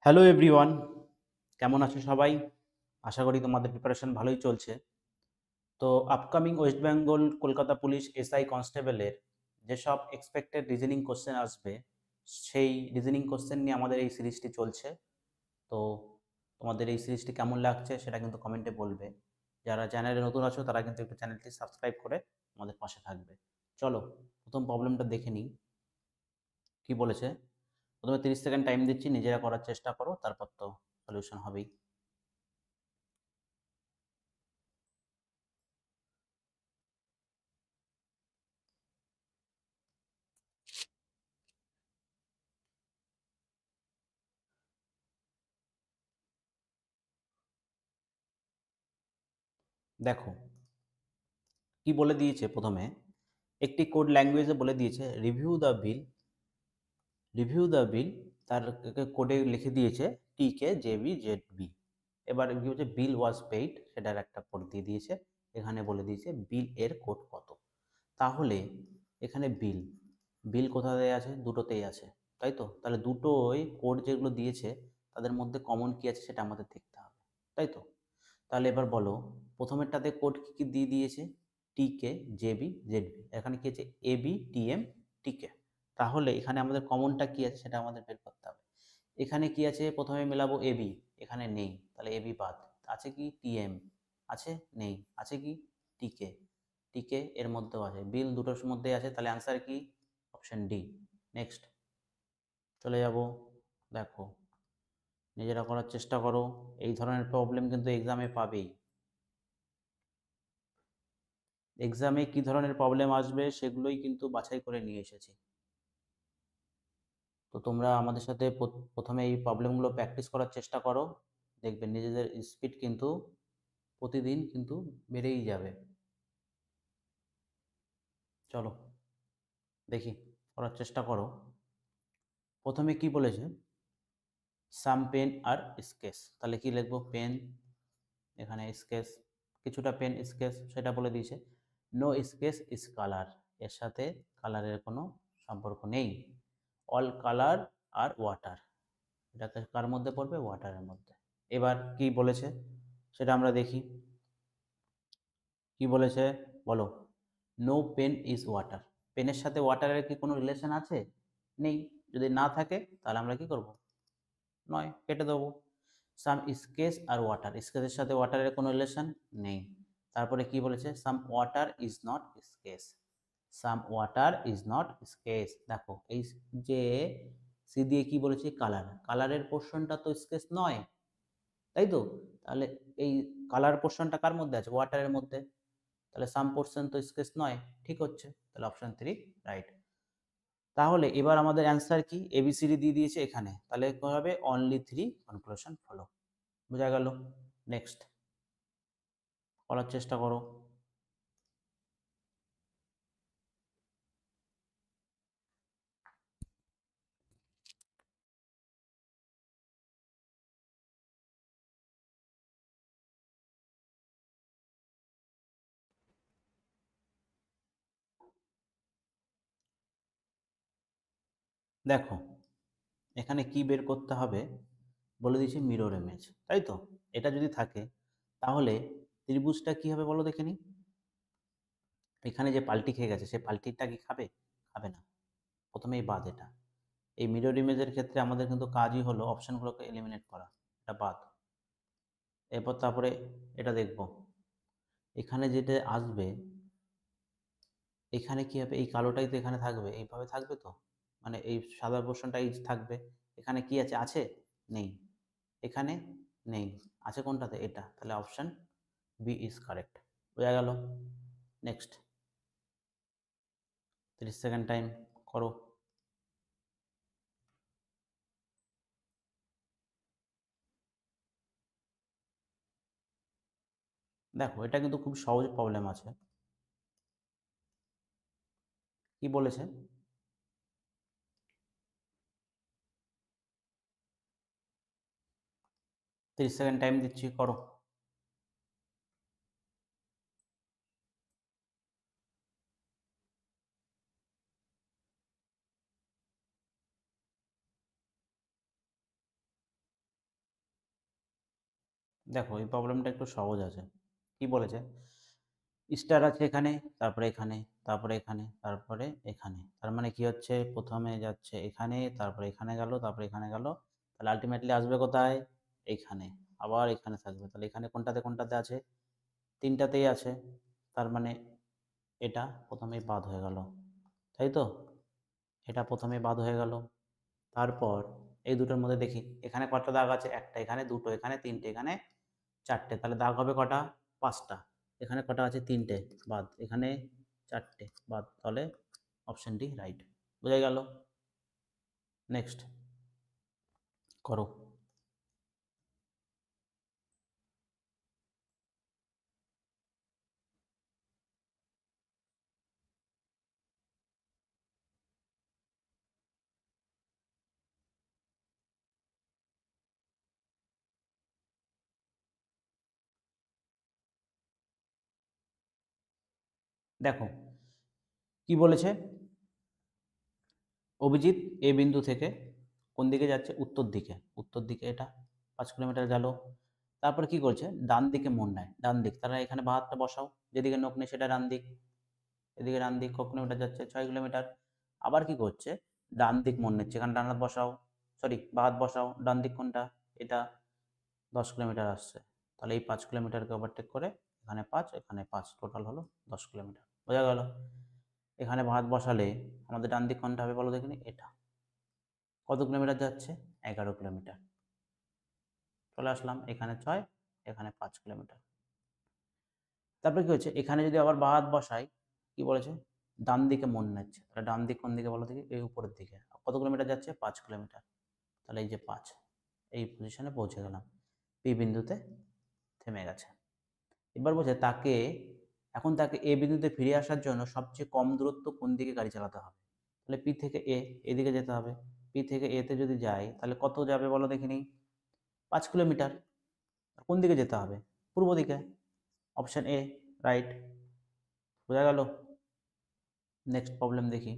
Hello everyone, কেমন আছো সবাই? আশা করি তোমাদের প্রিপারেশন ভালোই চলছে। তো upcoming West Bengal Kolkata police SI কনস্টেবলের যেসব এক্সপেক্টেড রিজনিং কোশ্চেন আসবে, সেই রিজনিং কোশ্চেন নিয়ে আমাদের এই সিরিজটি চলছে। তো তোমাদের এই সিরিজটি কেমন লাগছে সেটা কিন্তু কমেন্টে বলবে। যারা চ্যানেলে নতুন আছো তারা কিন্তু একটু চ্যানেলটি সাবস্ক্রাইব করে আমাদের পাশে থাকবে। চলো, প্রথম প্রবলেমটা দেখে নিই। কি বলেছে? প্রথমে 30 সেকেন্ড টাইম দিচ্ছি, নিজেরা করার চেষ্টা করো, তারপর তো সলিউশন হবেই। দেখো কি বলে দিয়েছে। প্রথমে একটি কোড ল্যাঙ্গুয়েজে বলে দিয়েছে রিভিউ দ্য বিল। তার কোডে লিখে দিয়েছে TKJBZB। এবার কি হচ্ছে, বিল ওয়াজ পেইড, সেটার একটা কোড দিয়ে দিয়েছে। এখানে বলে দিয়েছে বিল এর কোড কত। তাহলে এখানে বিল বিল কোথায় আছে? দুটোতেই আছে, তাই তো? তাহলে দুটোই কোড যেগুলো দিয়েছে তাদের মধ্যে কমন কি আছে সেটা আমাদের দেখতে হবে, তাই তো? তাহলে এবার বলো, প্রথমেরটাতে কোড কি কি দিয়ে দিয়েছে? TKJBZB। এখানে কি আছে? ABTMTK। তাহলে এখানে আমাদের কমনটা কি আছে সেটা আমাদের বের করতে হবে। এখানে কি আছে? প্রথমে মেলাবো এবি, এখানে নেই, তাহলে এবি বাদ। আছে কি? টিএম আছে? নেই। আছে কি? টিকে। টিকে এর মধ্যেও আছে, বিল দুটোর মধ্যেই আছে, তাহলে অ্যান্সার কি? Option D. নেক্সট চলে যাব। দেখো, নিজেরা করার চেষ্টা করো। এই ধরনের প্রবলেম কিন্তু এক্সামে পাবেই। এক্সামে কি ধরনের প্রবলেম আসবে সেগুলোই কিন্তু বাছাই করে নিয়ে এসেছি। তো তোমরা আমাদের সাথে প্রথমে এই প্রবলেমগুলো প্র্যাকটিস করার চেষ্টা করো। দেখবে নিজেদের স্পিড কিন্তু প্রতিদিন কিন্তু বেড়েই যাবে। চলো দেখি, করার চেষ্টা করো। প্রথমে কি বলেছে? সাম পেন আর স্কেচ। তাহলে কি লিখবো? পেন, এখানে স্কেচ, কিছুটা পেন স্কেচ, সেটা বলে দিয়েছে। নো স্কেচ ইজ কালার, এর সাথে কালারের কোনো সম্পর্ক নেই। অল কালার আর ওয়াটার, এটাকে কার মধ্যে পড়বে? ওয়াটারের মধ্যে। এবার কি বলেছে সেটা আমরা দেখি। কি বলেছে বলো? No pen is water. পেনের সাথে ওয়াটারের কি কোনো রিলেশন আছে? নেই। যদি না থাকে তাহলে আমরা কি করব? নয়, কেটে দেবো। সাম স্কেচ আর ওয়াটার, স্কেচের সাথে ওয়াটারের কোনো রিলেশন নেই। তারপরে কি বলেছে? Some water is not sketch. Some water is not sketch. দেখো এই যে সি দিয়ে কি বলেছে? কালার, কালারের পোর্শনটা তো স্কেচ নয়, তাই তো? তাহলে এই কালার পোর্শনটা কার মধ্যে আছে? ওয়াটারের মধ্যে। তাহলে সাম পোর্শন তো স্কেচ নয়, ঠিক হচ্ছে। তাহলে অপশন 3 রাইট। তাহলে এবার আমাদের অ্যান্সার কি? এবিসিডি দিয়ে দিয়েছে এখানে, তাহলে কি হবে? Only 3 conclusion follow. বোঝা গেল? নেক্সট করার চেষ্টা করো। দেখো এখানে কি বের করতে হবে বলে দিয়েছি? মিরর ইমেজ, তাই তো? এটা যদি থাকে তাহলে ত্রিভুজটা কি হবে বলো দেখিনি। এখানে যে পাল্টি খেয়ে গেছে সে পাল্টিটা কি খাবে? খাবে না। প্রথমেই বাদ এটা। এই মিরর ইমেজের ক্ষেত্রে আমাদের কিন্তু কাজই হলো অপশনগুলোকে এলিমিনেট করা, এটা বাদ। এরপর তারপরে এটা দেখব, এখানে যেটা আসবে, এখানে কি হবে? এই কালোটাই তো এখানে থাকবে, এইভাবে থাকবে তো, মানে এই সাদা পোর্শনটাই থাকবে। এখানে কি আছে? আছে? নেই। এখানে নেই। আছে কোনটাতে? এটা। তাহলে অপশন বি ইজ কারেক্ট। বোঝা গেল? নেক্সট 30 সেকেন্ড টাইম করো। দেখো এটা কিন্তু খুব সহজ প্রবলেম আছে। কি বলেছে? 30 সেকেন্ড টাইম দিচ্ছি, করো। দেখো এই প্রবলেমটা একটু সহজ আছে। কি বলেছে, স্টার আছে এখানে, তারপরে এখানে, তারপরে এখানে, তারপরে এখানে, তার মানে কি হচ্ছে প্রথমে যাচ্ছে এখানে, তারপরে এখানে গেল, তারপরে এখানে গেল, তাহলে আলটিমেটলি আসবে কোথায়, এখানে, আবার এখানে থাকবে। তাহলে এখানে কোনটাতে কোনটাতে আছে, তিনটাতেই আছে, তার মানে এটা প্রথমেই বাদ হয়ে গেল, তাই তো, এটা প্রথমেই বাদ হয়ে গেল। তারপর এই দুটোর মধ্যে দেখি এখানে কটা দাগ আছে, একটা, এখানে দুটো, এখানে তিনটে, এখানে চারটে, তাহলে দাগ হবে কটা, পাঁচটা। এখানে কটা আছে, তিনটে, বাদ, এখানে চারটে, বাদ, তাহলে অপশন ডি রাইট। বোঝা গেল? নেক্সট করো। দেখো কি বলেছে, অভিজিৎ এ বিন্দু থেকে কোন দিকে যাচ্ছে, উত্তর দিকে, উত্তর দিকে এটা 5 কিলোমিটার গেল। তারপর কি করছে, ডান দিকে মোড় নেয়, ডান দিক, তারা এখানে বাঁ হাতটা বসাও, যেদিকে নখ নেই সেটা ডান দিক, এদিকে ডান দিক, ক কিলোমিটার যাচ্ছে, 6 কিলোমিটার। আবার কি করছে, ডান দিক মোড় নিচ্ছে, এখানে ডান হাত বসাও, সরি বাঁ হাত বসাও, ডান দিক কোনটা, এটা, 10 কিলোমিটার আসছে। তাহলে এই 5 কিলোমিটারকে ওভারটেক করে এখানে 5, এখানে 5, টোটাল হলো 10 কিলোমিটার। বোঝা গেল? এখানে বাঁ হাত বসালে আমাদের ডান দিক কোনটা হবে বলো দেখিনি, এটা। কত কিলোমিটার যাচ্ছে, 11 কিলোমিটার। চলে আসলাম, এখানে 6, এখানে 5 কিলোমিটার। তারপরে কি হচ্ছে, এখানে যদি আবার বাঁ হাত বসাই, কি বলেছে, ডান দিকে মন নিচ্ছে, তাহলে ডান দিক কোন দিকে বলো দেখি, এই উপরের দিকে। কত কিলোমিটার যাচ্ছে, 5 কিলোমিটার। তাহলে এই যে 5, এই পজিশনে পৌঁছে গেলাম, পি বিন্দুতে থেমে গেছে। এবার বলছে তাকে, এখন তাকে এ বিন্দুতে ফিরে আসার জন্য সবচেয়ে কম দূরত্ব কোন দিকে গাড়ি চালাতে হবে। তাহলে পি থেকে এ, এদিকে যেতে হবে। পি থেকে এতে যদি যাই তাহলে কত যাবে বলো দেখিনি, 5 কিলোমিটার। কোন দিকে যেতে হবে, পূর্ব দিকে, অপশন এ রাইট। বোঝা গেল? নেক্সট প্রবলেম দেখি,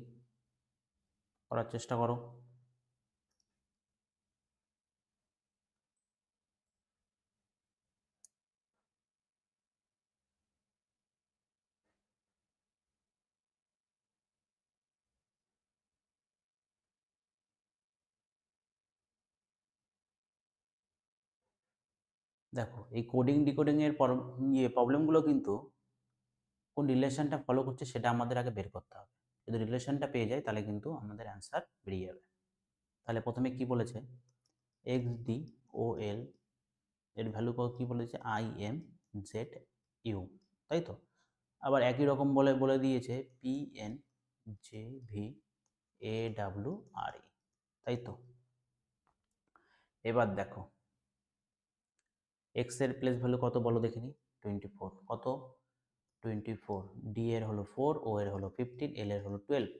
করার চেষ্টা করো। দেখো এই কোডিং ডিকোডিং এর প্রবলেমগুলো কিন্তু কোন রিলেশনটা ফলো করছে সেটা আমাদের আগে বের করতে হবে। যদি রিলেশনটা পেয়ে যাই তাহলে কিন্তু আমাদের অ্যান্সার বেরিয়ে যাবে। তাহলে প্রথমে কি বলেছে, এক্স ডি ও এল এর ভ্যালু কি বলেছে, আই এম জেড ইউ, তাই তো। আবার একই রকম বলে বলে দিয়েছে P N J V A W R E, তাই তো। এবার দেখো এক্স এর প্লেস ভ্যালু কত বলো দেখিনি, 24, কত, 24, ডি এর হলো 4, ও এর হলো 15, এল এর হলো 12,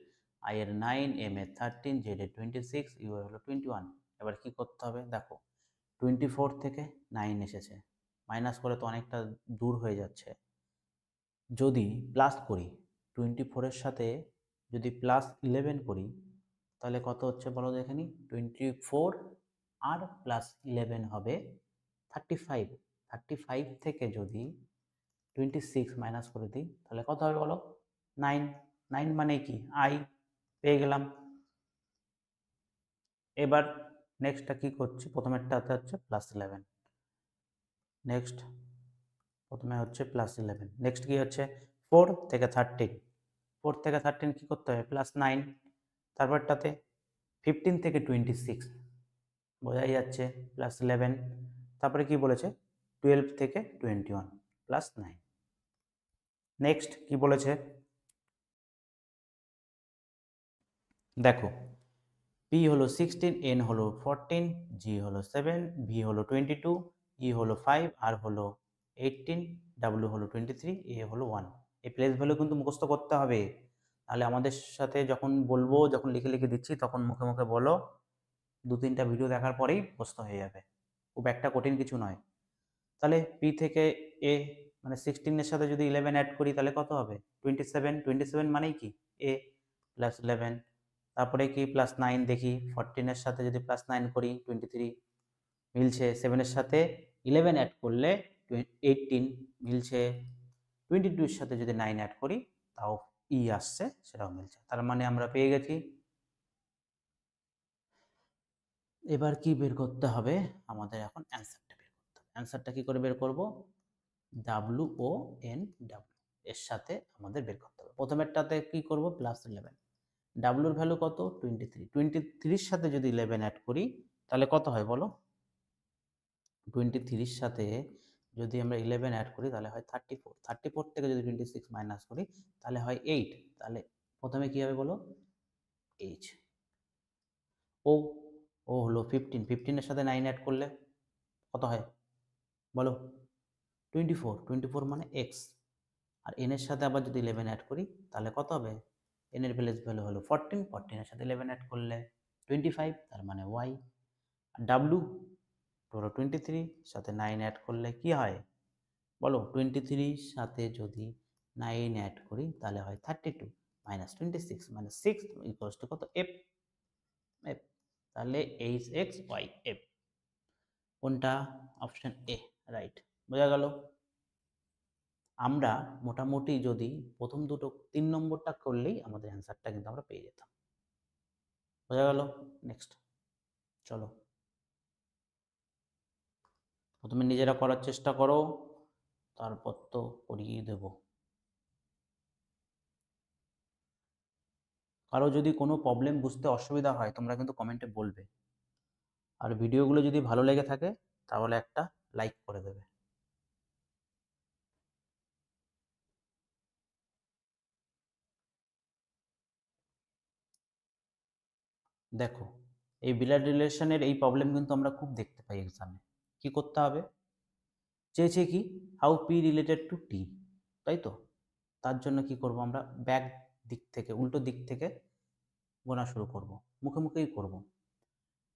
আই এর 9, এম এর 13, জেড এর 26, ইউ এর হলো 21। এবার কি করতে হবে, দেখো 24 থেকে 9 এসেছে, মাইনাস করে তো অনেকটা দূর হয়ে যাচ্ছে। যদি প্লাস করি, 24-এর সাথে যদি +11 করি তাহলে কত হচ্ছে বলো দেখিনি, 24 আর +11 হবে 35। 35 থেকে যদি 26 মাইনাস করে দিই তাহলে কত হবে বলো, 9। 9 মানে কি, আই, পেয়ে গেলাম। এবার নেক্সটটা কি করছি, প্রথমেরটাতে হচ্ছে +11, নেক্সট প্রথমে হচ্ছে +11, নেক্সট কি হচ্ছে 4 থেকে 13, 4 থেকে 13 কি করতে হবে, +9, তারপরটাতে 15 থেকে 26, বোঝাই যাচ্ছে +11, তারপরে কি বলেছে 12 থেকে 21, +9। নেক্সট কি বলেছে, দেখো পি হলো 16, এন হলো 14, জি হলো 7, ভি হলো 22, ই হলো 5, আর হলো 18, ডাব্লিউ হলো 23, এ হলো 1। এই প্লেস ভ্যালু কিন্তু মুখস্থ করতে হবে, তাহলে আমাদের সাথে যখন বলবো, যখন লিখে লিখে দিচ্ছি তখন মুখে মুখে বলো, 2-3টা ভিডিও দেখার পরেই মুখস্থ হয়ে যাবে, খুব একটা কঠিন কিছু নয়। তাহলে পি থেকে এ মানে 16-এর সাথে যদি 11 অ্যাড করি তাহলে কত হবে, 27, 27 মানেই কি এ, +11, তারপরে কি +9 দেখি, 14-এর সাথে যদি +9 করি 23 মিলছে, 7-এর সাথে 11 অ্যাড করলে 18 মিলছে, 22 এর সাথে যদি 9 অ্যাড করি তাও ই আসছে, সেটাও মিলছে। তার মানে আমরা পেয়ে গেছি। এবার কি বের করতে হবে আমাদের? এখন অ্যান্সারটা বের করতে হবে। অ্যান্সারটা কি করে বের করব? WON W এর সাথে আমাদের বের করতে হবে। প্রথমেরটাতে কি করব? +11। ডাব্লুর ভ্যালু কত? 23। 23 এর সাথে যদি 11 অ্যাড করি তাহলে কত হয় বলো? 23 এর সাথে যদি আমরা 11 অ্যাড করি তাহলে হয় 34। 34 থেকে যদি 26 মাইনাস করি তাহলে হয় 8। তাহলে প্রথমে কি হবে বলো? এইচ। ও ও হলো 15। 15 এর সাথে 9 অ্যাড করলে কত হয় বলো? 24। 24 মানে এক্স। আর এন এর সাথে আবার যদি 11 অ্যাড করি তাহলে কত হবে? এন এর ভ্যালু হলো 14। 14 এর সাথে 11 অ্যাড করলে 25, তার মানে ওয়াই। আর ডাব্লু ধরো 23 সাথে 9 অ্যাড করলে কি হয় বলো? 23 সাথে যদি 9 অ্যাড করি তাহলে হয় 32 মাইনাস 26 মানে 6 ইকুয়ালস টু কত? এফ। এফ। তাহলে এইচ এক্স ওয়াই এফ। কোনটা? Option A right. বোঝা গেল? আমরা মোটামুটি যদি প্রথম দুটো 3 নম্বরটা করলেই আমাদের অ্যান্সারটা কিন্তু আমরা পেয়ে যেতাম। বোঝা গেল? নেক্সট চলো, প্রথমে নিজেরা করার চেষ্টা করো, তারপর তো করিয়ে দেব। কারো যদি কোনো প্রবলেম বুঝতে অসুবিধা হয় তোমরা কিন্তু কমেন্টে বলবে। আর ভিডিওগুলো যদি ভালো লেগে থাকে তাহলে একটা লাইক করে দেবে। দেখো, এই ব্লাড রিলেশনের এই প্রবলেম কিন্তু আমরা খুব দেখতে পাই এক্সামে। কি করতে হবে? চেয়েছে কি হাউ পি রিলেটেড টু টি, তাই তো? তার জন্য কি করব আমরা? ব্যাক দিক থেকে, উল্টো দিক থেকে গোনা শুরু করব, মুখে মুখেই করব।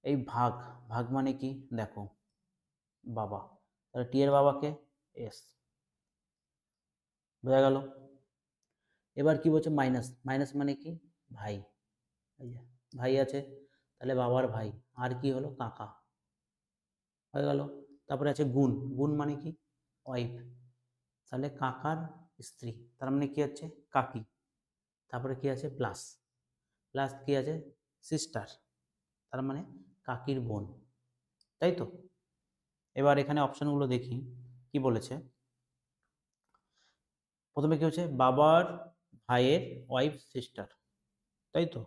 এই ভাগ, ভাগ মানে কি? দেখো বাবা, তাহলে টি এর বাবাকে এস। বোঝা গেল? এবার কি বলছে? মাইনাস। মাইনাস মানে কি? ভাই। এই যে ভাই আছে, তাহলে বাবার ভাই। আর কি হলো? কাকা। হয়ে গেল। তারপরে আছে গুণ। গুণ মানে কি? ওয়াইফ। তাহলে কাকার স্ত্রী, তার মানে কি হচ্ছে? কাকি। তারপরে কি আছে? প্লাস। প্লাস কি আছে? সিস্টার, তার মানে কাকির বোন, তাই তো? এবার এখানে অপশনগুলো দেখি কি বলেছে। প্রথমে কি হচ্ছে? বাবার ভাইয়ের ওয়াইফ সিস্টার, তাই তো?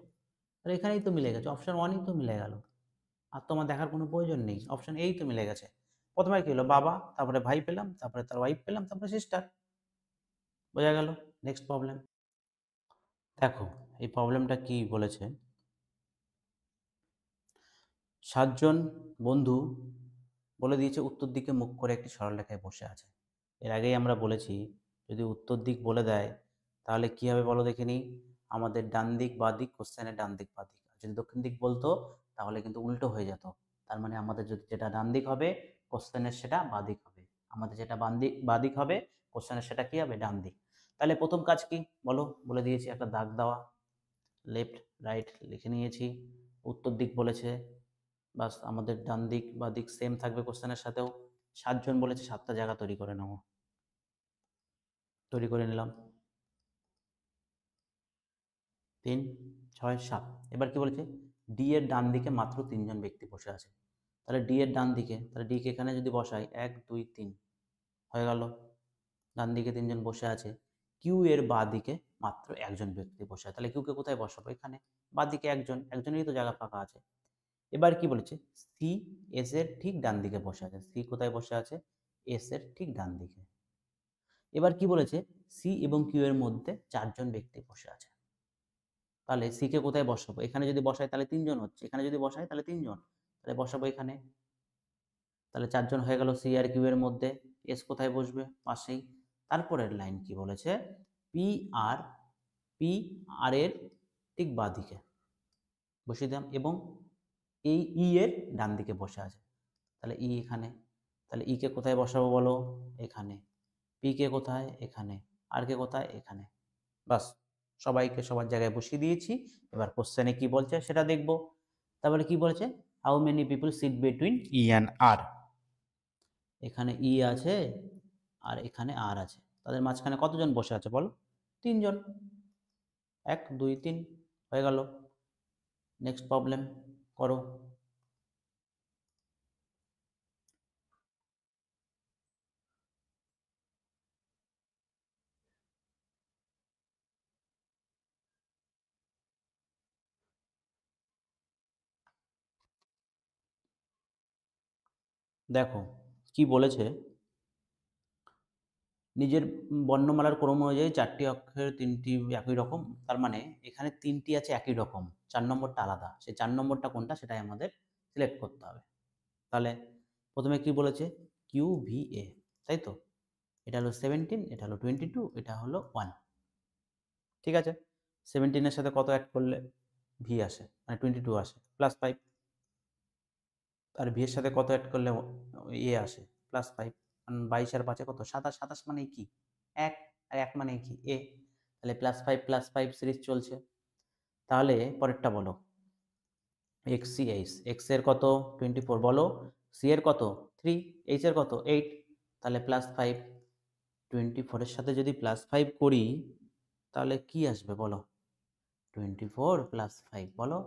আর এখানেই তো মিলে গেছে, অপশন ওয়ানই তো মিলে গেল। আর তোমার দেখার কোনো প্রয়োজন নেই, অপশন এই তো মিলে গেছে। প্রথমে কি হলো? বাবা, তারপরে ভাই পেলাম, তারপরে তার ওয়াইফ পেলাম, তারপরে সিস্টার। বোঝা গেল? নেক্সট প্রবলেম দেখো, এই প্রবলেমটা কি বলেছে। 7জন বন্ধু বলে দিয়েছে উত্তর দিকে মুখ করে একটি সরলরেখায় বসে আছে। এর আগেই আমরা বলেছি যদি উত্তর দিক বলে দেয় তাহলে কি হবে বলো দেখিনি? আমাদের ডান দিক বাঁ দিক, কোশ্চেনের ডান দিক বাঁ দিক। আর যদি দক্ষিণ দিক বলতো তাহলে কিন্তু উল্টো হয়ে যেত। তার মানে আমাদের যদি যেটা ডান দিক হবে কোশ্চেনের সেটা বাঁ দিক হবে, আমাদের যেটা বাঁ দিক হবে কোশ্চেনের সেটা কি হবে? ডান দিক। তাহলে প্রথম কাজ কি বলো? বলে দিয়েছি একটা দাগ দেওয়া, লেফট রাইট লিখে নিয়েছি। উত্তর দিক বলেছে, বাস আমাদের ডান দিক বা দিক সেম থাকবে কোশ্চেনের সাথেও। 7জন বলেছে, 7টা জায়গা তৈরি করে নেব, তৈরি করে নিলাম। 3, 6, 7। এবার কি বলেছে? ডি এর ডান দিকে মাত্র 3জন ব্যক্তি বসে আছে। তাহলে ডি এর ডান দিকে, তাহলে ডি কে এখানে যদি বসাই 1, 2, 3 হয়ে গেল। ডান দিকে 3জন বসে আছে। কিউ এর বাঁ দিকে মাত্র 1জন ব্যক্তি বসে আছে, তাহলে কিউকে কোথায় বসাবো? এখানে। বাঁ দিকে একজন, একজনেরই তো জায়গা ফাঁকা আছে। এবার কি বলেছে? সি এস এর ঠিক ডান দিকে বসে আছে। সি কোথায় বসে আছে? এস এর ঠিক ডান দিকে। এবার কি বলেছে? সি এবং কিউ এর মধ্যে 4জন ব্যক্তি বসে আছে। তাহলে সি কে কোথায় বসাবো? এখানে যদি বসাই তাহলে 3জন হচ্ছে, এখানে যদি বসাই তাহলে 3জন, তাহলে বসাবো এখানে। তাহলে 4জন হয়ে গেল সি আর কিউ এর মধ্যে। এস কোথায় বসবে? পাশেই। তারপরের লাইন কি বলেছে? পি আর, পি আর এর ঠিক বাঁ দিকে বসিয়ে দিলাম এবং এই ই এর ডান দিকে বসে আছে। তাহলে ই এখানে, তাহলে ই কে কোথায় বসাবো বলো? এখানে। পি কে কোথায়? এখানে। আর কে কোথায়? এখানে। বাস, সবাইকে সবার জায়গায় বসিয়ে দিয়েছি। এবার কোশ্চেনে কি বলছে সেটা দেখব। তারপরে কি বলেছে? How many people sit between E and R. এখানে ই আছে আর এখানে আর আছে, তাদের মাঝখানে কতজন বসে আছে বলো? 3 জন। 1 2 3 হয়ে গেল। নেক্সট প্রবলেম করো। দেখো কি বলেছে, নিজের বর্ণমালার ক্রম অনুযায়ী 4টি অক্ষরের 3টি একই রকম, তার মানে এখানে 3টি আছে একই রকম, 4 নম্বরটা আলাদা, সেই 4 নম্বরটা কোনটা সেটাই আমাদের সিলেক্ট করতে হবে। তাহলে প্রথমে কি বলেছে, কিউ ভি এ, তাই তো? এটা হলো 17, এটা হলো 22, এটা হলো 1। ঠিক আছে, 17-এর সাথে কত অ্যাড করলে ভি আসে, মানে 22 আসে, +5। আর ভি এর সাথে কত অ্যাড করলে এ আসে, +5। 22 আর 5 কত, 27। 27 মানে কি, 1, আর 1 মানে কি, এ। তাহলে +5 সিরিজ চলছে। তাহলে পরেরটা বলো, এক্স সি এইচ, এক্স এর কত 24 বলো, সি এর কত 3, এইচ এর কত 8। তাহলে +5, 24-এর সাথে যদি +5 করি তাহলে কি আসবে বলো, 24 + 5 বলো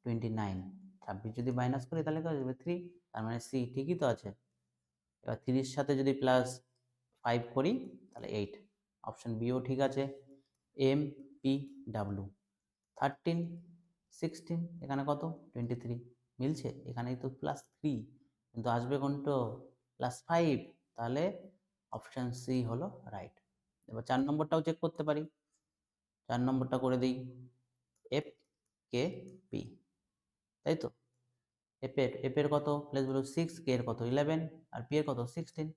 29। 26 যদি মাইনাস করি তাহলে কত আসবে 3, তার মানে সি ঠিকই তো আছে। এবার 3-এর সাথে যদি +5 করি তাহলে 8, অপশন বিও ঠিক আছে। এম পি ডাব্লু, 13 16, এখানে কত 23, মিলছে, এখানেই তো +3, কিন্তু আসবে কোনটো +5, তাহলে অপশন সি হলো রাইট। এবার 4 নম্বরটাও চেক করতে পারি, 4 নম্বরটা করে দিই, এফ কে পি, তাই তো? এফ এর কত প্লেস ভ্যালু 6, কে এর কত 11, আর পি এর কত 16।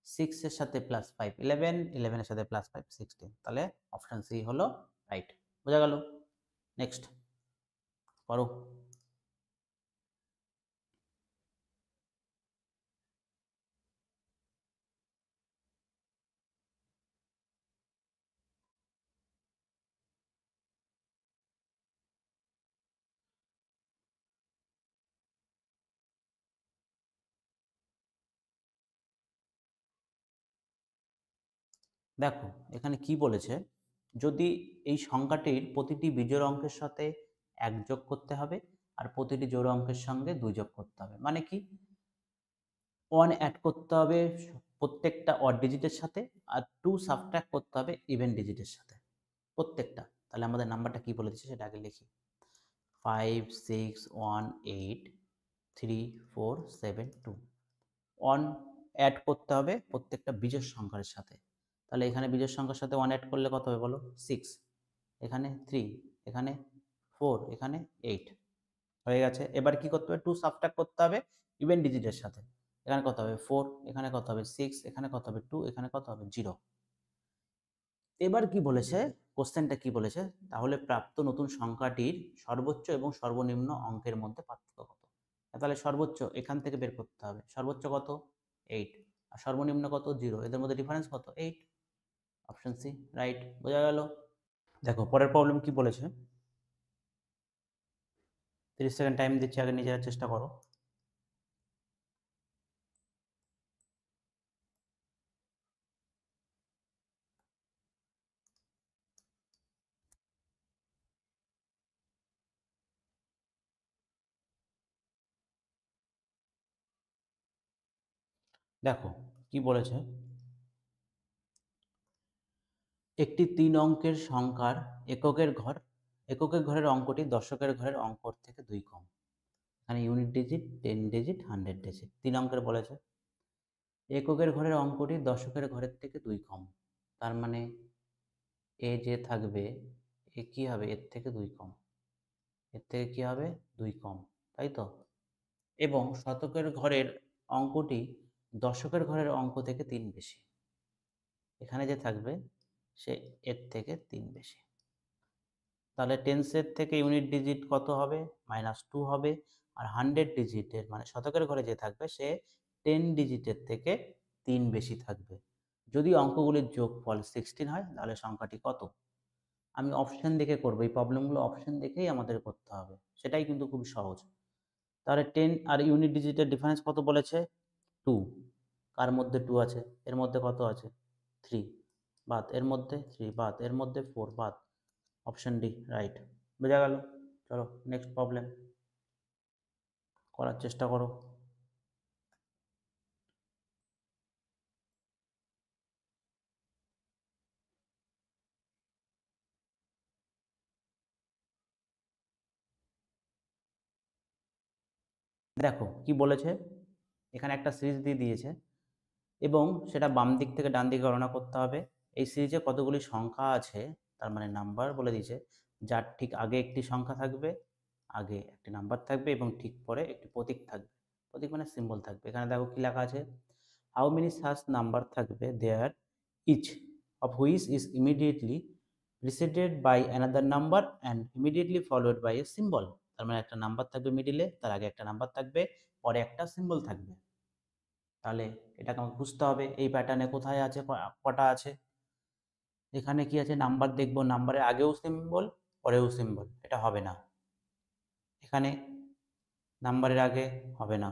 6 এর সাথে +5 11, 11 এর সাথে +5 16, তাহলে অপশন সি হলো রাইট। বোঝা গেল? নেক্সট করো। দেখো এখানে কি বলেছে, যদি এই সংখ্যাটির প্রতিটি বিজোড় অঙ্কের সাথে 1 যোগ করতে হবে আর প্রতিটি জোড় অঙ্কের সঙ্গে 2 যোগ করতে হবে, মানে কি 1 অ্যাড করতে হবে প্রত্যেকটা অড ডিজিটের সাথে, আর 2 সাবট্রাক্ট করতে হবে ইভেন ডিজিটের সাথে প্রত্যেকটা। তাহলে আমাদের নাম্বারটা কি বলে দিচ্ছে সেটা আগে লিখি, 5 6 1 8 3 4 7 2। 1 অ্যাড করতে হবে প্রত্যেকটা বিজোড় সংখ্যার সাথে, তাহলে এখানে বিজোড় সংখ্যার সাথে 1 অ্যাড করলে কত হবে বলো, 6, এখানে 3, এখানে 4, এখানে 8 হয়ে গেছে। এবার কি করতে হবে, 2 সাবট্রাক্ট করতে হবে ইভেন ডিজিটের সাথে, এখানে কত হবে 4, এখানে কত হবে 6, এখানে কত হবে 2, এখানে কত হবে 0। এবার কি বলেছে, কোশ্চেনটা কি বলেছে, তাহলে প্রাপ্ত নতুন সংখ্যাটির সর্বোচ্চ এবং সর্বনিম্ন অঙ্কের মধ্যে পার্থক্য কত। তাহলে সর্বোচ্চ এখান থেকে বের করতে হবে, সর্বোচ্চ কত 8, আর সর্বনিম্ন কত 0, এদের মধ্যে ডিফারেন্স কত 8, অপশন সি রাইট। বোঝা গেল? দেখো পরের প্রবলেম কি বলেছে, 30 সেকেন্ড টাইম দিচ্ছি, আগে নিজেরা চেষ্টা করো। দেখো কি বলেছে, একটি 3 অঙ্কের সংখ্যার এককের ঘরের অঙ্কটি দশকের ঘরের অঙ্ক থেকে 2 কম। এখানে ইউনিট ডিজিট, 10 ডিজিট, 100 ডিজিট, 3 অঙ্কের বলেছে। এককের ঘরের অঙ্কটি দশকের ঘরের থেকে 2 কম, তার মানে এ যে থাকবে এ কি হবে, এর থেকে 2 কম, এর থেকে কি হবে 2 কম, তাই তো? এবং শতকের ঘরের অঙ্কটি দশকের ঘরের অঙ্ক থেকে 3 বেশি, এখানে যে থাকবে সে এর থেকে 3 বেশি। তাহলে টেন্সের থেকে ইউনিট ডিজিট কত হবে, -2 হবে, আর 100 ডিজিটের মানে শতকের ঘরে যে থাকবে সে 10 ডিজিটের থেকে 3 বেশি থাকবে। যদি অঙ্কগুলির যোগফল 16 হয় তাহলে সংখ্যাটি কত। আমি অপশন দেখে করবো, এই প্রবলেমগুলো অপশন দেখেই আমাদের করতে হবে, সেটাই কিন্তু খুব সহজ। তাহলে 10 আর ইউনিট ডিজিটের ডিফারেন্স কত বলেছে 2, কার মধ্যে 2 আছে, এর মধ্যে কত আছে 3, বাদ, এর মধ্যে 3 বাদ, এর মধ্যে 4 বাদ, অপশন ডি রাইট। বোঝা গেল? চলো নেক্সট প্রবলেম করার চেষ্টা করো। দেখো কি বলেছে, এখানে একটা সিরিজ দিয়ে দিয়েছে এবং সেটা বাম দিক থেকে ডান দিকে গণনা করতে হবে। এই সিরিজে কতগুলি সংখ্যা আছে, তার মানে নাম্বার বলে দিয়েছে, যার ঠিক আগে একটি সংখ্যা থাকবে, আগে একটি নাম্বার থাকবে এবং ঠিক পরে একটি প্রতীক থাকবে। প্রতীক মানে সিম্বল থাকবে। এখানে দেখো কি লেখা আছে, হাউ মেনি সাচ নাম্বার থাকবে there each of which is immediately preceded by another number and immediately followed by a symbol। তার মানে একটা নাম্বার থাকবে মিডিলে, তার আগে একটা নাম্বার থাকবে, পরে একটা সিম্বল থাকবে। তাহলে এটাকে আমাকে বুঝতে হবে এই প্যাটার্নে কোথায় আছে, কটা আছে। এখানে কি আছে, নাম্বার দেখবো, নাম্বারের আগেও সিম্বল পরেও সিম্বল, এটা হবে না। এখানে নাম্বারের আগে হবে না।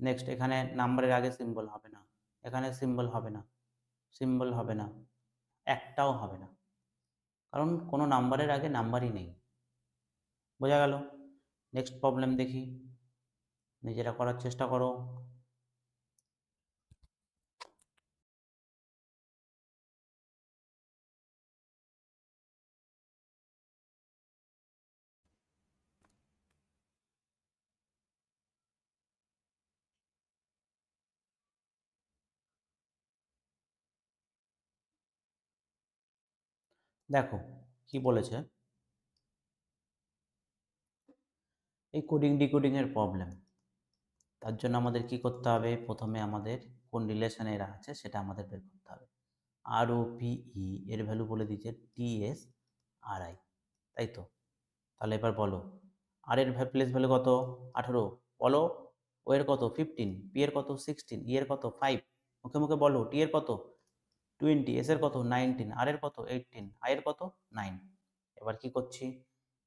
নেক্সট এখানে নাম্বারের আগে সিম্বল হবে না, এখানে সিম্বল হবে না, সিম্বল হবে না, একটাও হবে না, কারণ কোনো নাম্বারের আগে নাম্বারই নেই। বোঝা গেল? নেক্সট প্রবলেম দেখি, নিজেরা করার চেষ্টা করো। দেখো কি বলেছে, এই কোডিং ডিকোডিং এর প্রবলেম। তার জন্য আমাদের কি করতে হবে, প্রথমে আমাদের কোন রিলেশনে এরা আছে সেটা আমাদের বের করতে হবে। আর ও পি ই এর ভ্যালু বলে দিচ্ছে টিএস আর আই, তাই তো? তাহলে এবার বলো, আর এর প্লেস ভ্যালু কত 18, বলো। ও এর কত 15, পি এর কত 16, ই এর কত 5, মুখে মুখে বলো। টি এর কত 20, এস এর কত 19, আর এর কত 18, আই এর কত 9। এবার কি করছি,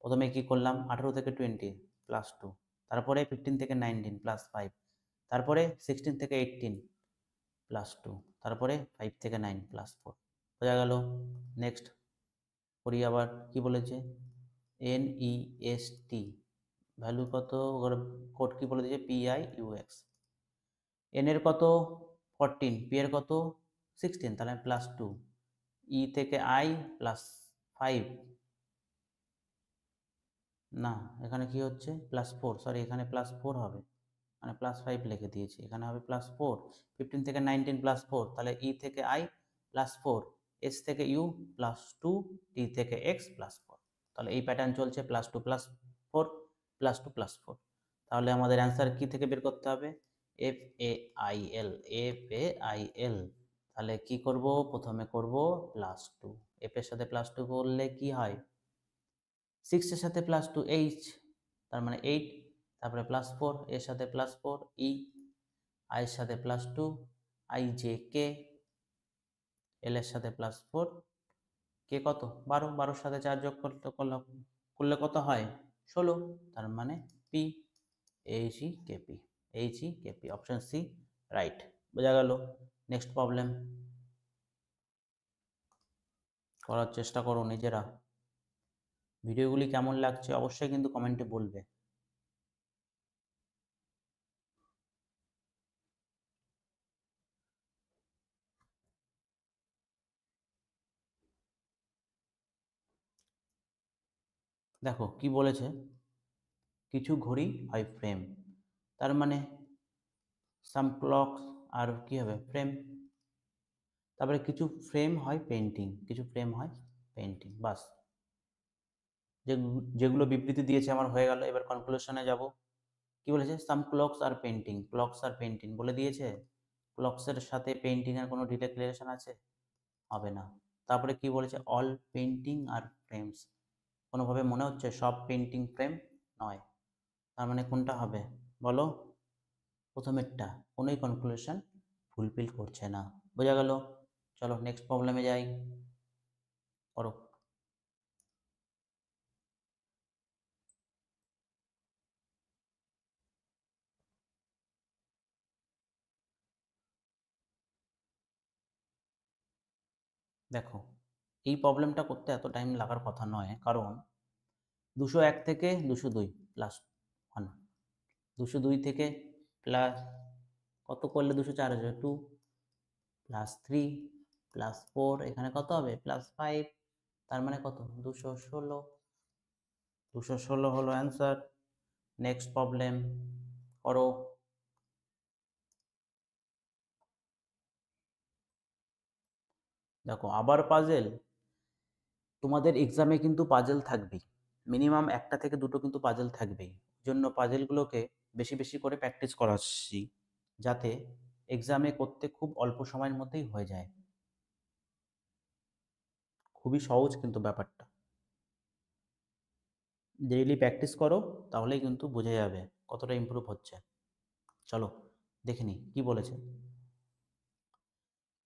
প্রথমে কি করলাম, 18 থেকে 20 প্লাস 2, তারপরে 15 থেকে 19 প্লাস 5, তারপরে 16 থেকে 18 প্লাস 2, তারপরে 5 থেকে 9 প্লাস 4। বোঝা গেল? নেক্সট করি আবার, কি বলেছে, N E S T value কত, কোড কি বলে দিয়েছে P I U x. N এর কত 14, পি এর কত 16, তাহলে প্লাস 2, ই থেকে আই প্লাস 5, না এখানে কি হচ্ছে +4, সরি এখানে +4 হবে, মানে +5 লিখে দিয়েছি, এখানে হবে +4। 15 থেকে 19 +4, তাহলে ই থেকে আই +4, এস থেকে ইউ +2, টি থেকে এক্স +4। তাহলে এই প্যাটার্ন চলছে +2 +4 +2 +4। তাহলে আমাদের অ্যান্সার কি থেকে বের করতে হবে, F A I L, F A I L. তাহলে কি করব, প্রথমে করব +2, এফ এর সাথে +2 করলে কি হয়, 6 এর সাথে +2 এইচ, তার মানে 8, তারপরে +4 এর সাথে +4 ই, আই এর সাথে +2 আই জে কে, এল এর সাথে +4 কে কত 12, 12 সাথে 4 যোগ করলে কত হয় 16, তার মানে P, H E K P, H E K P, option C right. বোঝা গেল? নেক্সট প্রবলেম করার চেষ্টা করো নিজেরা। ভিডিওগুলি কেমন লাগছে অবশ্যই কিন্তু কমেন্টে বলবে। দেখো কি বলেছে, কিছু ঘড়ি হয় ফ্রেম, তার মানে সাম ক্লক আর কি হবে ফ্রেম। তারপরে কিছু ফ্রেম হয় পেন্টিং, কিছু ফ্রেম হয় পেন্টিং, বাস। যেগুলো বিবৃতি দিয়েছে আমার হয়ে গেল। এবার কনক্লুশনে যাব। কি বলেছে, সাম ক্লকস আর পেন্টিং, ক্লকস আর পেন্টিং বলে দিয়েছে। ক্লকসের সাথে পেন্টিং এর কোনো ডিরেক্ট রিলেশন আছে, হবে না। তারপরে কি বলেছে, অল পেন্টিং আর ফ্রেমস, কোনোভাবে মনে হচ্ছে সব পেন্টিং ফ্রেম নয়, তার মানে কোনটা হবে বলো, প্রথমেরটা, কোনোই কনক্লুশন ফুলফিল করছে না। বোঝা গেল? চলো নেক্সট প্রবলেমে যাই, করো। দেখো এই প্রবলেমটা করতে এত টাইম লাগার কথা নয়, কারণ 201 থেকে 202 প্লাস 1, 202 থেকে প্লাস কত করলে 204 হয়ে যাবে, 2 প্লাস 3 প্লাস 4, এখানে কত হবে প্লাস 5, তার মানে কত 216, 216 হলো অ্যান্সার। নেক্সট প্রবলেম করো। দেখো আবার পাজেল, তোমাদের এক্সামে কিন্তু পাজেল থাকবেই, মিনিমাম একটা থেকে দুটো কিন্তু পাজেল থাকবেই, জন্য পাজেলগুলোকে বেশি বেশি করে প্র্যাকটিস করাচ্ছি, যাতে এক্সামে করতে খুব অল্প সময়ের মধ্যেই হয়ে যায়। খুবই সহজ কিন্তু ব্যাপারটা, ডেইলি প্র্যাকটিস করো, তাহলেই কিন্তু বোঝা যাবে কতটা ইমপ্রুভ হচ্ছে। চলো দেখে নিই কী বলেছে।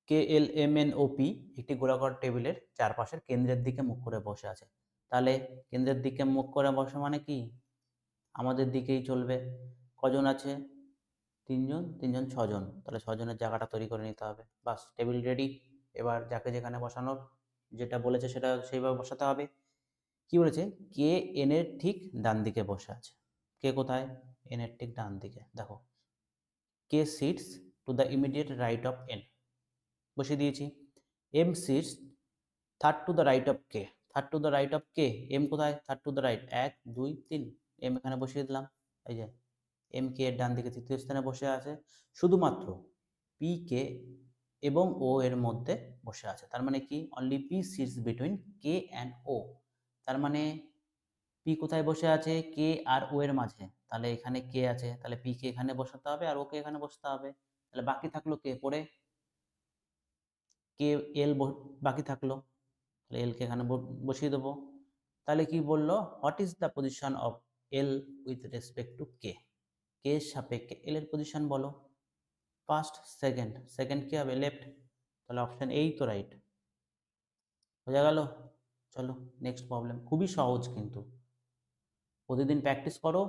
KLMNOP একটি গোলাকার টেবিলের চারপাশের কেন্দ্রের দিকে মুখ করে বসে আছে। তাহলে কেন্দ্রের দিকে মুখ করে বসে মানে কি, আমাদের দিকেই চলবে। কজন আছে, তিনজন, তিনজন ছজন, তাহলে ছজনের জায়গাটা তৈরি করে নিতে হবে। বাস, টেবিল রেডি। এবার যাকে যেখানে বসানোর, যেটা বলেছে সেটা সেইভাবে বসাতে হবে। কি বলেছে, কে এন এর ঠিক ডান দিকে বসে আছে। কে কোথায়, এন এর ঠিক ডান দিকে। দেখো K sits to the immediate right of N, বসিয়ে দিয়েছি। M sits third to the right of K, third to the right of K, M কোথায়, third to the right, 1 2 3, M এখানে বসিয়ে দিলাম। এই যে এম কে এর ডান দিকে তৃতীয় স্থানে বসে আছে, শুধুমাত্র পি কে এবং ও এর মধ্যে বসে আছে। তার মানে কি, only P sits between K and O. তার মানে পি কোথায় বসে আছে, কে আর ও এর মাঝে, তাহলে এখানে কে আছে, তাহলে পি কে এখানে বসাতে হবে আর ওকে এখানে বসতে হবে। তাহলে বাকি থাকলো কে পড়ে, কে এল বাকি থাকলো, তাহলে এল কে এখানে বসিয়ে দেবো। তাহলে কি বললো, what is the position of L with respect to K, K এর সাপেক্ষে এল এর পজিশন বলো। ফার্স্ট, সেকেন্ড, সেকেন্ড কি হবে লেফট, তাহলে অপশন এই তো রাইট। বোঝা গেল। চলো নেক্সট প্রবলেম, খুবই সহজ কিন্তু, প্রতিদিন প্র্যাকটিস করো,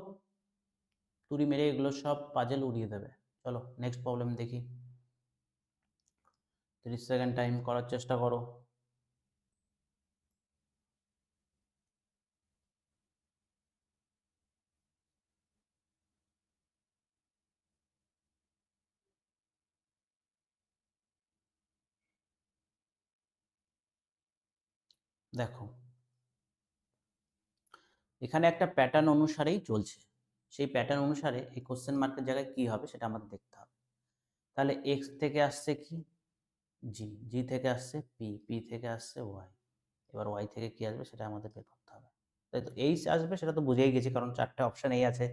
তুড়ি মেরে এগুলো সব পাজেল উড়িয়ে দেবে। চলো নেক্সট প্রবলেম দেখি, 30 সেকেন্ড টাইম করার চেষ্টা করো। দেখো এখানে একটা প্যাটার্ন অনুসারেই চলছে, সেই প্যাটার্ন অনুসারে এই কোশ্চেন মার্কের জায়গায় কি হবে সেটা আমাদের দেখতে হবে। তাহলে এক্স থেকে আসছে কি, জি, জি থেকে আসছে পি, পি থেকে আসছে ওয়াই, এবার ওয়াই থেকে কি আসবে সেটা আমাদের বের করতে হবে। তাই তো এইচ আসবে সেটা তো বুঝেই গেছি, কারণ চারটে অপশান এই আছে,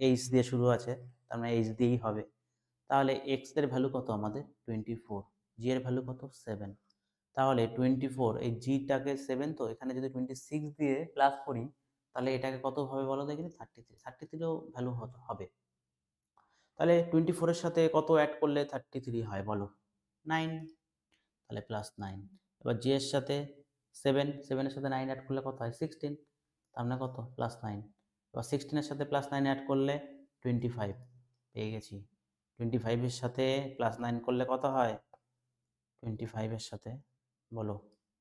এইচ দিয়ে শুরু আছে, তার মানে এইচ দিয়েই হবে। তাহলে এক্স এর ভ্যালু কত আমাদের 24, জি এর ভ্যালু কত 7, তাহলে 24, এই জিটাকে 7, তো এখানে যদি 26 দিয়ে প্লাস করি, তাহলে এটাকে কত হবে বলো দেখি, 33, 33ও ভ্যালু হবে। তাহলে 24-এর সাথে কত অ্যাড করলে 33 হয় বলো, 9, তাহলে +9। এবার জি এর সাথে 7, 7-এর সাথে 9 অ্যাড করলে কত হয় 16, তার মানে কত +9। এবার 16-এর সাথে +9 অ্যাড করলে 25, পেয়ে গেছি। 25-এর সাথে +9 করলে কত হয়, 25-এর সাথে বলো,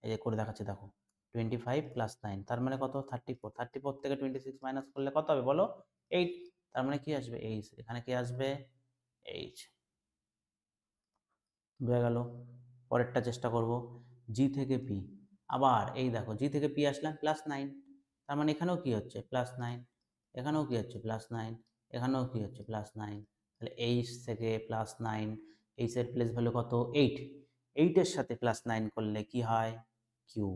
এই যে করে দেখাচ্ছি দেখো, 25 + 9, তার মানে কত 34, 34 থেকে 26 মাইনাস করলে কত হবে বলো 8, তার মানে কি আসবে এইচ, এখানে কি আসবে এইচ। বোঝা গেল। পরেরটা চেষ্টা করব, জি থেকে পি, আবার এই দেখো জি থেকে পি আসলাম +9, তার মানে এখানেও কি হচ্ছে +9, এখানেও কি হচ্ছে +9, এখানেও কি হচ্ছে +9, তাহলে এইচ থেকে +9, এইচ এর প্লেস ভ্যালু কত 8, 8-এর সাথে +9 করলে কি হয় কিউ।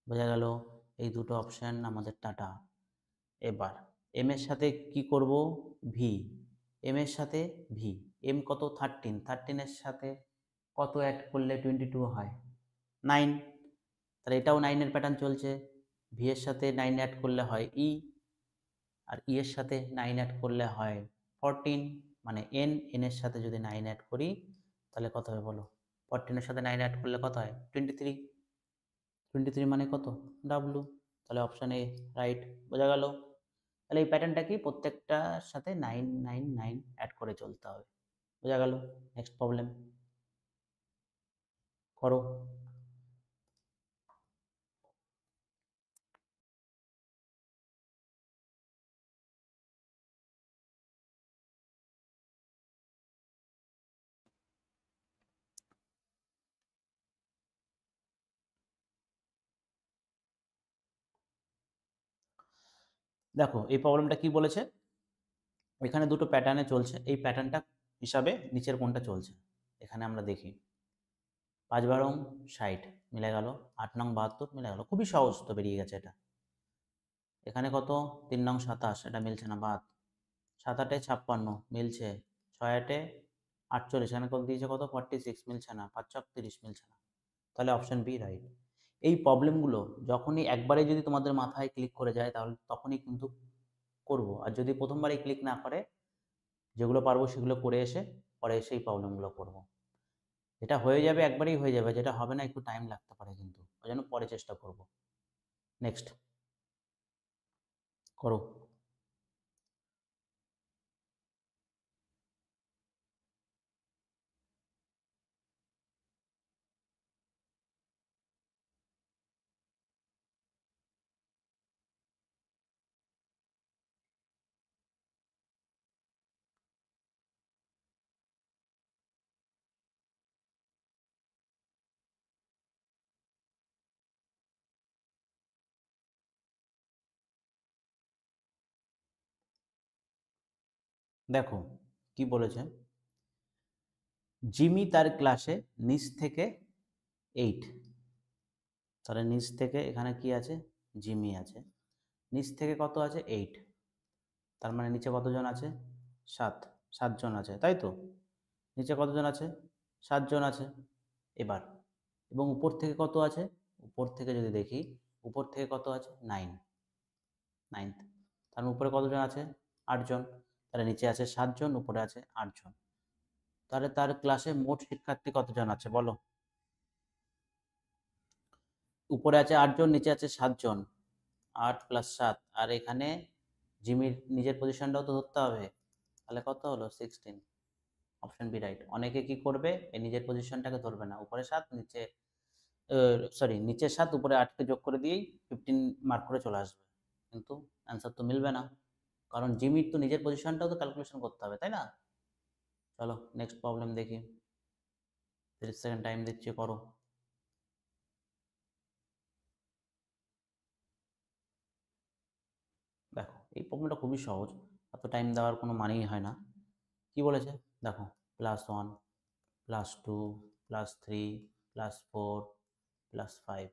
বোঝা গেল, এই দুটো অপশান আমাদের টাটা। এবার এম এর সাথে কি করব, ভি, এম এর সাথে ভি, এম কত 13, 13-এর সাথে কত অ্যাড করলে 22 হয় 9, তাহলে এটাও 9-এর প্যাটার্ন চলছে, ভি এর সাথে 9 অ্যাড করলে হয় ই, আর ই এর সাথে 9 অ্যাড করলে হয় 14, মানে এন, এন এর সাথে যদি 9 অ্যাড করি তাহলে কত হবে বলো, 14-এর সাথে 9 অ্যাড করলে কত হয় 23, 23 মানে কত ডাব্লু, তাহলে অপশান এ রাইট। বোঝা গেল। তাহলে এই প্যাটার্নটা কি, প্রত্যেকটার সাথে 9 9 9 অ্যাড করে চলতে হবে। বোঝা গেল। নেক্সট প্রবলেম, করো। দেখো এই প্রবলেমটা কি বলেছে, এখানে দুটো প্যাটার্নে চলছে, এই প্যাটার্নটা হিসাবে নিচের কোনটা চলছে। এখানে আমরা দেখি 5 × 12 = 60 মিলে গেল, 8 × 72 মিলে গেল, খুবই সহজ তো বেরিয়ে গেছে এটা। এখানে কত, 3 × 27 এটা মিলছে না, বাদ। 7 × 8 = 56 মিলছে, 6 × 8 = 48, এখানে কত দিয়েছে, কত 46 মিলছে না, 5 × 30 মিলছে না, তাহলে অপশন বি রাইট। এই প্রবলেমগুলো যখনই একবারে যদি তোমাদের মাথায় ক্লিক করে যায় তাহলে তখনই কিন্তু করব, আর যদি প্রথমবারই ক্লিক না করে, যেগুলো পারবো সেগুলো করে এসে পরে এসে এই প্রবলেমগুলো করব। যেটা হয়ে যাবে একবারেই হয়ে যাবে, যেটা হবে না একটু টাইম লাগতে পারে, কিন্তু ওই জন্য পরে চেষ্টা করব। নেক্সট করো। দেখো কি বলেছে, জিমি তার ক্লাসে নিচ থেকে 8, তাহলে নিচ থেকে এখানে কি আছে, জিমি আছে, নিচ থেকে কত আছে 8, তার মানে নিচে কতজন আছে, 7, 7 জন আছে, তাই তো। নিচে কতজন আছে, 7 জন আছে। এবার এবং উপর থেকে কত আছে, উপর থেকে যদি দেখি, উপর থেকে কত আছে 9, 9th, তার মানে উপরে কতজন আছে, 8 জন, তাহলে নিচে আছে 7 জন, উপরে আছে 8 জন, তাহলে তার ক্লাসে মোট শিক্ষার্থী কতজন আছে বলো। উপরে আছে 8 জন, নিচে আছে 7 জন, 8 + 7, আর এখানে জিমির নিজের পজিশনটাও তো ধরতে হবে, তাহলে কত হলো 16, অপশন বি রাইট। অনেকে কি করবে, এই নিজের পজিশনটাকে ধরবে না, উপরে 7 নিচে, সরি নিচে 7 উপরে 8কে যোগ করে দিয়েই 15 মার্ক করে চলে আসবে, কিন্তু অ্যান্সার তো মিলবে না, কারণ জিমির তো নিজের পজিশনটাও তো ক্যালকুলেশন করতে হবে, তাই না। চলো নেক্সট প্রবলেম দেখি, 30 সেকেন্ড টাইম দিচ্ছি, করো। দেখো এই প্রবলেমটা খুবই সহজ, এত টাইম দেওয়ার কোনো মানেই হয় না। কি বলেছে, দেখো +1 +2 +3 +4 +5,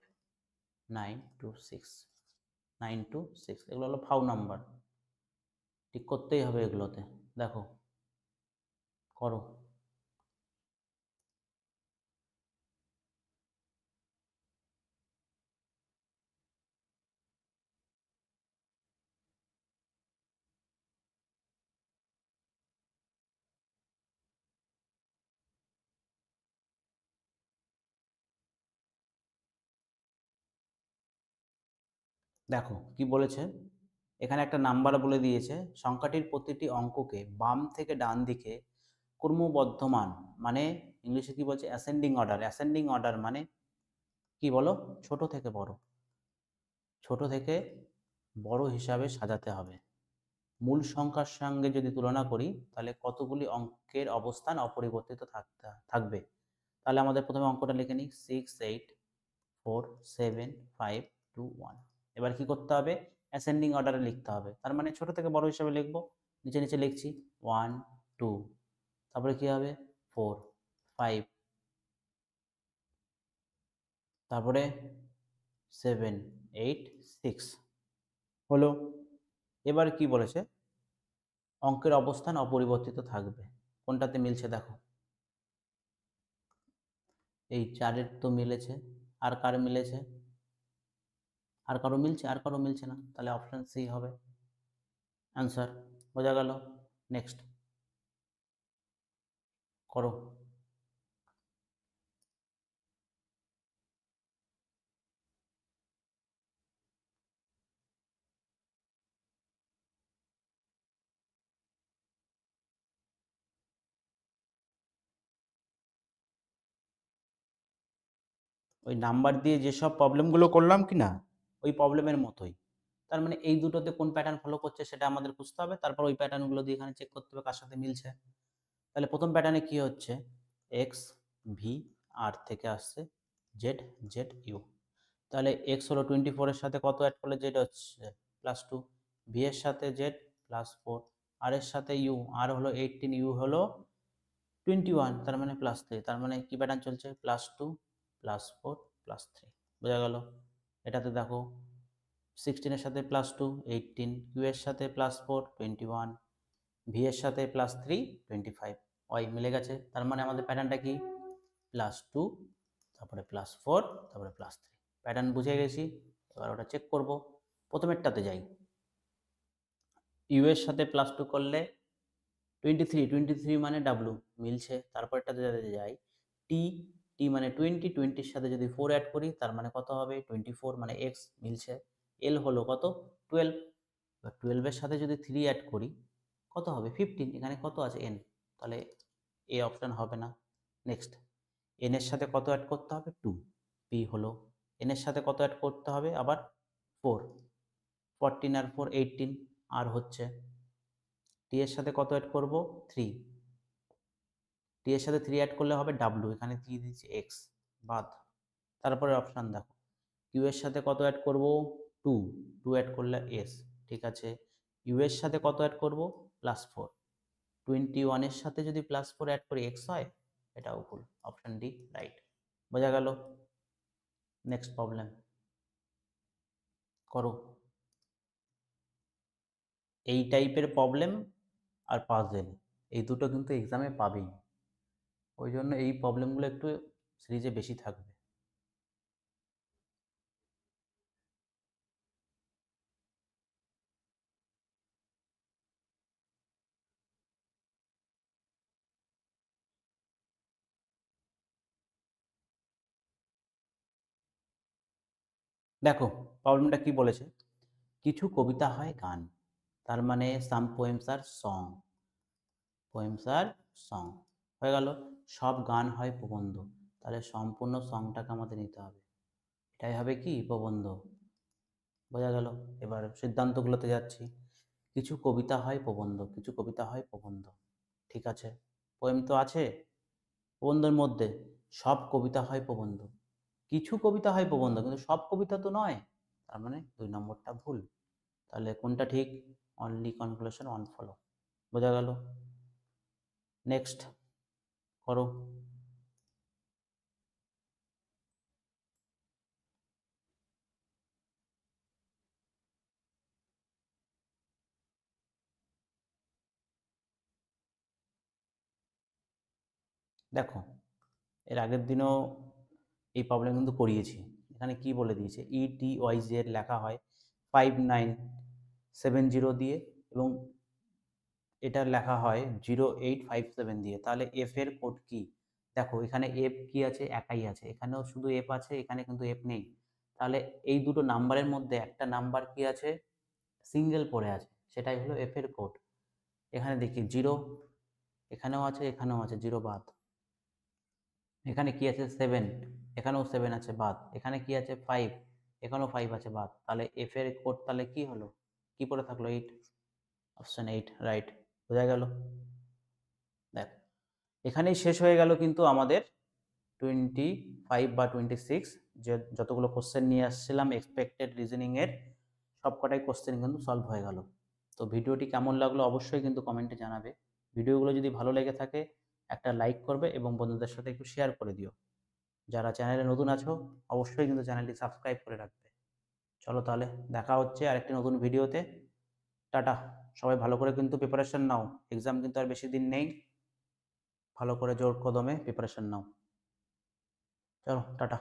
9 to 6, 9 to 6, এগুলো হলো ফাউ নাম্বার, ঠিক করতেই হবে এগুলোতে। দেখো করো। দেখো কি বলেছে, এখানে একটা নাম্বার বলে দিয়েছে, সংখ্যাটির প্রতিটি অঙ্ককে বাম থেকে ডান দিকে ক্রমবর্ধমান, মানে ইংলিশে কি বলছে, অ্যাসেন্ডিং অর্ডার, অ্যাসেন্ডিং অর্ডার মানে কি বলো, ছোট থেকে বড়, ছোট থেকে বড় হিসাবে সাজাতে হবে। মূল সংখ্যার সঙ্গে যদি তুলনা করি তাহলে কতগুলি অঙ্কের অবস্থান অপরিবর্তিত থাকবে। তাহলে আমাদের প্রথমে অঙ্কটা লিখে নিই, 6 8 4 7 5 2 1। এবার কি করতে হবে, অ্যাসেন্ডিং অর্ডারে লিখতে হবে, তার মানে ছোট থেকে বড় হিসাবে লিখবো, নিচে নিচে লিখছি 1 2, তারপরে কি হবে 4 5, তারপরে 7 8 6 হলো। এবার কি বলেছে, অঙ্কের অবস্থান অপরিবর্তিত থাকবে, কোনটাতে মিলছে দেখো, এই 4-এর তো মিলেছে, আর কার মিলেছে, আর কারো মিলছে, আর কারো মিলছে না, তাহলে অপশন সি হবে অ্যান্সার, বোঝা গেল। নেক্সট করো। ওই নাম্বার দিয়ে যেসব প্রবলেমগুলো করলাম কি না, ওই প্রবলেমের মতোই। তার মানে এই দুটোতে কোন প্যাটার্ন ফলো করছে সেটা আমাদের বুঝতে হবে, তারপর ওই প্যাটার্নগুলো দিয়ে এখানে চেক করতে হবে কার সাথে মিলছে। তাহলে প্রথম প্যাটার্নে কি হচ্ছে, এক্স ভি আর থেকে আসছে জেড জেড ইউ। তাহলে এক্স হলো 24 এর সাথে কত অ্যাড করলে জেড হচ্ছে +2, ভি এর সাথে জেড +4, আর এর সাথে ইউ, আর হলো 18, ইউ হলো 21, তার মানে +3। তার মানে কি প্যাটার্ন চলছে, +2 +4 +3। বোঝা গেল। এটাতে দেখো 16 এর সাথে +2 18, কিউ এর সাথে +4 21, ভি এর সাথে +3 25। ওই মিলে গেছে। তার মানে আমাদের প্যাটার্নটা কি, +2 তারপরে +4 তারপরে +3। প্যাটার্ন বুঝে গেছি। এবার ওটা চেক করব। প্রথমেরটাতে যাই, ইউ এর সাথে +2 করলে 23, 23 মানে ডাব্লু মিলছে। তারপরটাতে যাই, টি, টি মানে 20, 20 এর সাথে যদি 4 অ্যাড করি তার মানে কত হবে 24 মানে এক্স মিলছে। এল হলো কত 12, এবার 12 এর সাথে যদি 3 অ্যাড করি কত হবে 15, এখানে কত আছে এন, তাহলে এ অপশান হবে না। নেক্সট, এন এর সাথে কত অ্যাড করতে হবে 2, পি হলো। এন এর সাথে কত অ্যাড করতে হবে আবার 4, 14 আর 4 18, আর হচ্ছে। টি এর সাথে কত অ্যাড করব 3, টি এর সাথে 3 অ্যাড করলে হবে ডাব্লু, এখানে কি দিয়েছি এক্স, বাদ। তারপরে অপশান দেখো, কিউ এর সাথে কত অ্যাড করব 2, 2 অ্যাড করলে এস, ঠিক আছে। ইউ এর সাথে কত অ্যাড করব +4, 21 এর সাথে যদি +4 অ্যাড করি এক্স হয়, এটাও ভুল, অপশান ডি রাইট। বোঝা গেল। নেক্সট প্রবলেম করো। এই টাইপের প্রবলেম আর পাজেল এই দুটো কিন্তু এক্সামে পাবেই, ওই জন্য এই প্রবলেমগুলো একটু সিরিজে বেশি থাকবে। দেখো প্রবলেমটা কি বলেছে, কিছু কবিতা হয় গান, তার মানে সাম পোয়েমস আর সং, পোয়েমস আর সং হয়ে গেল। সব গান হয় প্রবন্ধ, তাহলে সম্পূর্ণ সংটাকে আমাদের নিতে হবে, এটাই হবে কি প্রবন্ধ। বোঝা গেল। এবার সিদ্ধান্তগুলোতে যাচ্ছি। কিছু কবিতা হয় প্রবন্ধ, কিছু কবিতা হয় প্রবন্ধ, ঠিক আছে। পোয়েম তো আছে প্রবন্ধের মধ্যে, সব কবিতা হয় প্রবন্ধ, কিছু কবিতা হয় প্রবন্ধ কিন্তু সব কবিতা তো নয়, তার মানে 2 নম্বরটা ভুল। তাহলে কোনটা ঠিক, অনলি কনক্লুশন অন ফলো। বোঝা গেল। নেক্সট করো। দেখো এর আগের দিনও এই প্রবলেম কিন্তু করিয়েছি। এখানে কি বলে দিয়েছে, ETYZ লেখা হয় 5970 দিয়ে, এবং এটা লেখা হয় 0857 দিয়ে। তাহলে এফ এর কোড কি, দেখো এখানে এফ কি আছে, একাই আছে, এখানেও শুধু এফ আছে, এখানে কিন্তু এফ নেই। তাহলে এই দুটো নাম্বারের মধ্যে একটা নাম্বার কি আছে, সিঙ্গেল পড়ে আছে, সেটাই হলো এফ এর কোড। এখানে দেখি 0, এখানেও আছে, এখানেও আছে, 0 বাদ। এখানে কি আছে 7, এখানেও 7 আছে, বাদ। এখানে কি আছে 5, এখানেও 5 আছে, বাদ। তাহলে এফ এর কোড তাহলে কি হলো, কি পড়ে থাকলো 8, অপশন 8 রাইট। বোঝা গেল। দেখ এখানেই শেষ হয়ে গেল কিন্তু আমাদের 25 বা 26 যে যতগুলো কোশ্চেন নিয়ে আসছিলাম এক্সপেক্টেড রিজনিংয়ের, সবকটাই কোশ্চেন কিন্তু সলভ হয়ে গেল। তো ভিডিওটি কেমন লাগলো অবশ্যই কিন্তু কমেন্টে জানাবে। ভিডিওগুলো যদি ভালো লেগে থাকে একটা লাইক করবে এবং বন্ধুদের সাথে একটু শেয়ার করে দিও। যারা চ্যানেলে নতুন আছো অবশ্যই কিন্তু চ্যানেলটি সাবস্ক্রাইব করে রাখবে। চলো তাহলে দেখা হচ্ছে আরেকটি নতুন ভিডিওতে। টাটা। সবাই ভালো করে কিন্তু প্রিপারেশন নাও, এক্সাম কিন্তু আর বেশি দিন নেই, ভালো করে জোর কদমে প্রিপারেশন নাও। চলো টাটা।